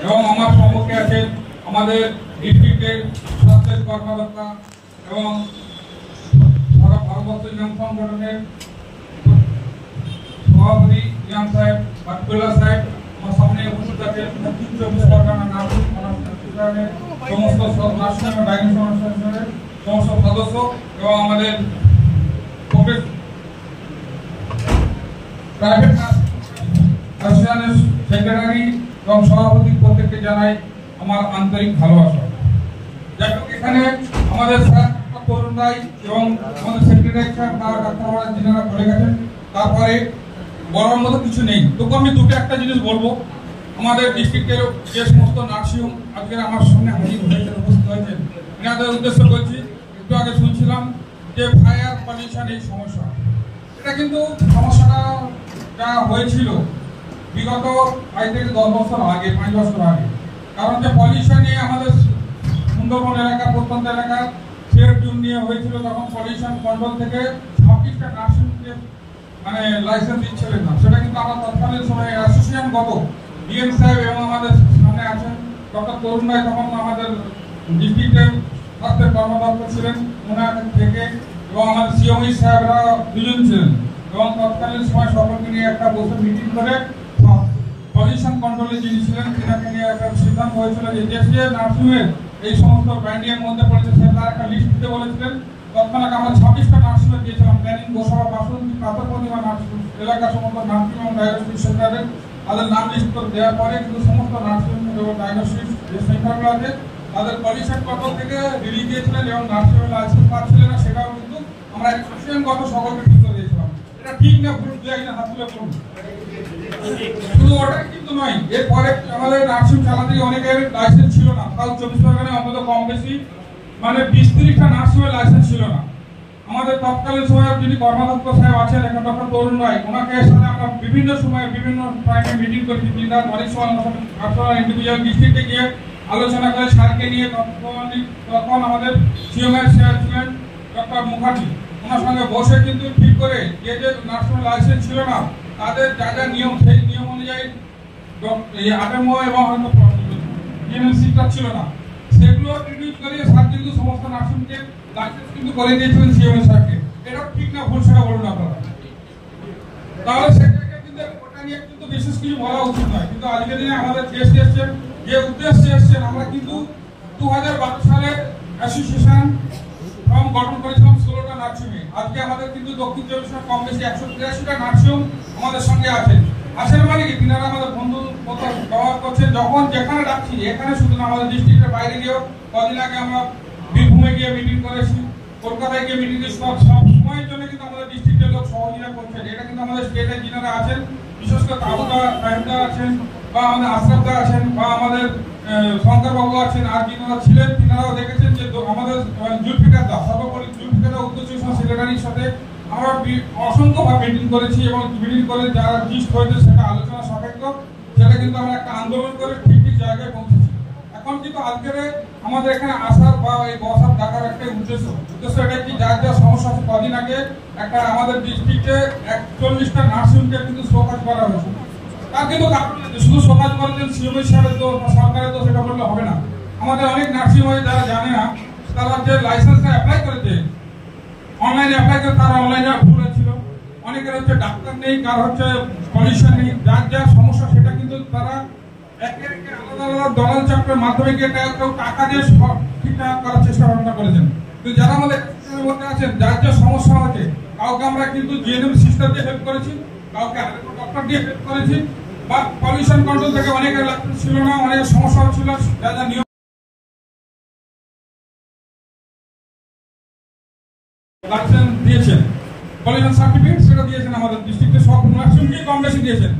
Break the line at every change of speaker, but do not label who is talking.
এবং আমার সম্মুখে আছেন আমাদের ডিস্ট্রিক্টের স্বাস্থ্যের কর্মকর্তা এবং সারা ভারতবর্ষ ইমাম সংগঠনের সভাপতি ইমাম সাহেব বাটকুল্লাহ সাহেব আমার সামনে উপস্থিত আছেন। দক্ষিণ চব্বিশ পরগনা নার্সিং অ্যাসোসিয়েশনের সমস্ত নার্সিং এবং ডায়াগনস্টিক অ্যাসোসিয়েশনের সমস্ত সদস্য এবং আমাদের প্রাইভেট অ্যাসোসিয়েশনের সেক্রেটারি এবং সভাপতি প্রত্যেককে জানাই আমার আন্তরিক ভালোবাসা। যাই হোক, এখানে আমাদের স্যার তরুণ রায় এবং আমাদের সেক্রেটারি স্যার ডাক্তার যিনারা বলে গেছেন, তারপরে বলার মতো কিছু নেই। তবু আমি একটা জিনিস বলবো, আমাদের ডিস্ট্রিক্টের যে সমস্ত নার্সিংহোম আজকে আমার সামনে হাজির হয়েছে উপস্থিত হয়েছেন, এনাদের উদ্দেশ্য করছি। একটু আগে শুনছিলাম যে ফায়ার পলিউশন এই সমস্যা, এটা কিন্তু সমস্যাটা যা হয়েছিল বিগত 5 থেকে 10 বছর আগে, 5 বছর আগে। কারণ যে পলিউশন নিয়ে আমাদের সুন্দরবন এলাকা, প্রত্যন্ত এলাকা সিলেট জোন নিয়ে হয়েছিল, তখন পলিউশন কন্ট্রোল থেকে 26টা নার্সিংকে মানে লাইসেন্স দিচ্ছিলেন না। সেটা কিন্তু আমরা তৎকালীন সময় অ্যাসোসিয়েশন গত ডিএম সাহেব এবং আমাদের সামনে আছেন ডক্টর তরুণ রায়, তখন আমাদের ডিস্ট্রিক্টের স্বাস্থ্যের কর্মকর্তা ছিলেন ওনার থেকে, এবং আমাদের সিওমি সাহেবরা দুজন ছিলেন, এবং তৎকালীন সময় সকলকে নিয়ে একটা বসে মিটিং করে পলিউশন কন্ট্রোলে যিনি ছিলেন তিনাকে নিয়ে একটা সিদ্ধান্ত হয়েছিল যে দেশে নার্সিংয়ের এই সমস্ত ব্র্যান্ডিংয়ের মধ্যে পড়েছে তার একটা লিস্ট দিতে বলেছিলেন। তৎক্ষণাৎ আমরা 26টা নার্সিংয়ে দিয়েছিলাম প্ল্যানিং, গোসভা, বাসন্তী, পাথরপ্রতিমা নার্সিং এলাকার সমস্ত নার্সিং এবং ডায়াগনস্টিক সেন্টারের তাদের নাম লিস্ট করে দেওয়ার পরে কিন্তু সমস্ত নার্সিং এবং ডায়াগনস্টিক যে সেন্টারগুলো আছে তাদের পলিউশন কন্ট্রোল থেকে রিলিজ দিয়েছিলেন এবং নার্সিংয়ের লাইসেন্স পাচ্ছিলেন না, সেটাও কিন্তু আমরা অ্যাসোসিয়েশনগত সকলকে ঠিক করে দিয়েছিলাম। এটা ঠিক না ভুল, দু একজন হাত তুলে বলুন। শুধু ওটাই কিন্তু নয়, এরপরে আমাদের নার্সিং চালাতে অনেকের লাইসেন্স ছিল না। তাও 24 পরগনায় অন্তত কম বেশি মানে 20-30টা নার্সিংয়ের লাইসেন্স ছিল না। আমাদের তৎকালীন সময় যিনি কর্মাধ্যক্ষ সাহেব আছেন এখন ডক্টর তরুণ রায়, ওনাকে সাথে আমরা বিভিন্ন সময় বিভিন্ন টাইমে মিটিং করেছি। অনেক সময় আপনার ইন্ডিভিজুয়াল ডিস্ট্রিক্টে গিয়ে আলোচনা করে স্যারকে নিয়ে, তখন আমাদের সিএমআই স্যার ছিলেন ডক্টর মুখার্জি, ওনার সঙ্গে বসে কিন্তু ঠিক করে যে যে নার্সিং লাইসেন্স ছিল না তাদের যা যা নিয়ম, সেই নিয়ম অনুযায়ী আটামো এবং হয়তো জিএমসিটা ছিল না, সেগুলো রিডিউস করে স্যার কিন্তু সমস্ত নার্সিংকে লাইসেন্স কিন্তু করে দিয়েছিলেন সিএমএ স্যারকে। এটা ঠিক না ভুল সেটা বলুন আপনারা। তাহলে সেটাকে কিন্তু ওটা নিয়ে কিন্তু বিশেষ কিছু বলা উচিত নয়, কিন্তু আজকের দিনে আমাদের দেশ এসছেন যে উদ্দেশ্যে এসছেন, আমরা কিন্তু 2012 সালে অ্যাসোসিয়েশন ফর্ম গঠন করেছিলাম 16টা নার্সিংয়ে। আজকে আমাদের কিন্তু দক্ষিণ চব্বিশ পরগনা কম বেশি 183টা নার্সিং আমাদের সঙ্গে আছেন। আসলে মানে কি তিনারা আমাদের বন্ধু কথা ব্যবহার করছেন, যখন যেখানে ডাকছি এখানে শুধু না, আমাদের ডিস্ট্রিক্টের বাইরে গিয়েও কদিন আগে আমরা বীরভূমে গিয়ে মিটিং করেছি, কলকাতায় গিয়ে মিটিং করেছি। সব সময়ের জন্য কিন্তু আমাদের ডিস্ট্রিক্টের লোক সহযোগিতা করছেন। এটা কিন্তু আমাদের স্টেটের যিনারা আছেন, বিশেষ করে তাবুদা সাহেবদা আছেন বা আমাদের আশরাফদা আছেন বা আমাদের শঙ্কর বাবু আছেন, আর যিনারা ছিলেন তিনারাও দেখেছেন যে আমাদের জুলফিকার দা, সর্বোপরি জুলফিকার দা উত্তর চব্বিশ পরগনা সেক্রেটারির সাথে আমরা অসংখ্যভাবে মিটিং করেছি এবং মিটিং করে যারা জিস্ট হয়েছে সেটা আলোচনা সাপেক্ষ, সেটা কিন্তু আমরা একটা আন্দোলন করে ঠিক ঠিক জায়গায় পৌঁছেছি। এখন কিন্তু আজকের আমাদের এখানে আসার বা এই বসার ডাকার একটা উদ্দেশ্য এটা কি, যার যা সমস্যা আছে, কদিন আগে একটা আমাদের ডিস্ট্রিক্টে 41টা নার্সিংকে কিন্তু শোকাজ করা হয়েছে। তার কিন্তু কারণ শুধু শোকাজ করেছেন সিএমএ সাহেবের দোষ বা সরকারের দোষ, এটা বললে হবে না। আমাদের অনেক নার্সিং হোমে যারা জানে না, তারা যে লাইসেন্সটা অ্যাপ্লাই করেছে অনলাইনে অ্যাপ্লাই করে, তারা অনলাইনে ভুল হয়েছিল। অনেকের হচ্ছে ডাক্তার নেই, কার হচ্ছে পলিউশন নেই, যার যার সমস্যা সেটা কিন্তু তারা একে একে আলাদা আলাদা দলাল চক্রের মাধ্যমে গিয়ে কেউ টাকা দিয়ে ঠিকঠাক করার চেষ্টা ভাবনা করেছেন। কিন্তু যারা আমাদের মধ্যে আছেন, যার যা সমস্যা হচ্ছে, কাউকে আমরা কিন্তু জিএনএম সিস্টেম দিয়ে হেল্প করেছি, কাউকে ডক্টর দিয়ে হেল্প করেছি, বা পলিউশন কন্ট্রোল থেকে অনেকের লাইসেন্স ছিল না, অনেকের সমস্যা হচ্ছিল, যা যা নিয়ম লাইসেন্স দিয়েছেন, পলিউশন সার্টিফিকেট সেটা দিয়েছেন আমাদের ডিস্ট্রিক্টে সব নার্সিংকে কম বেশি দিয়েছেন।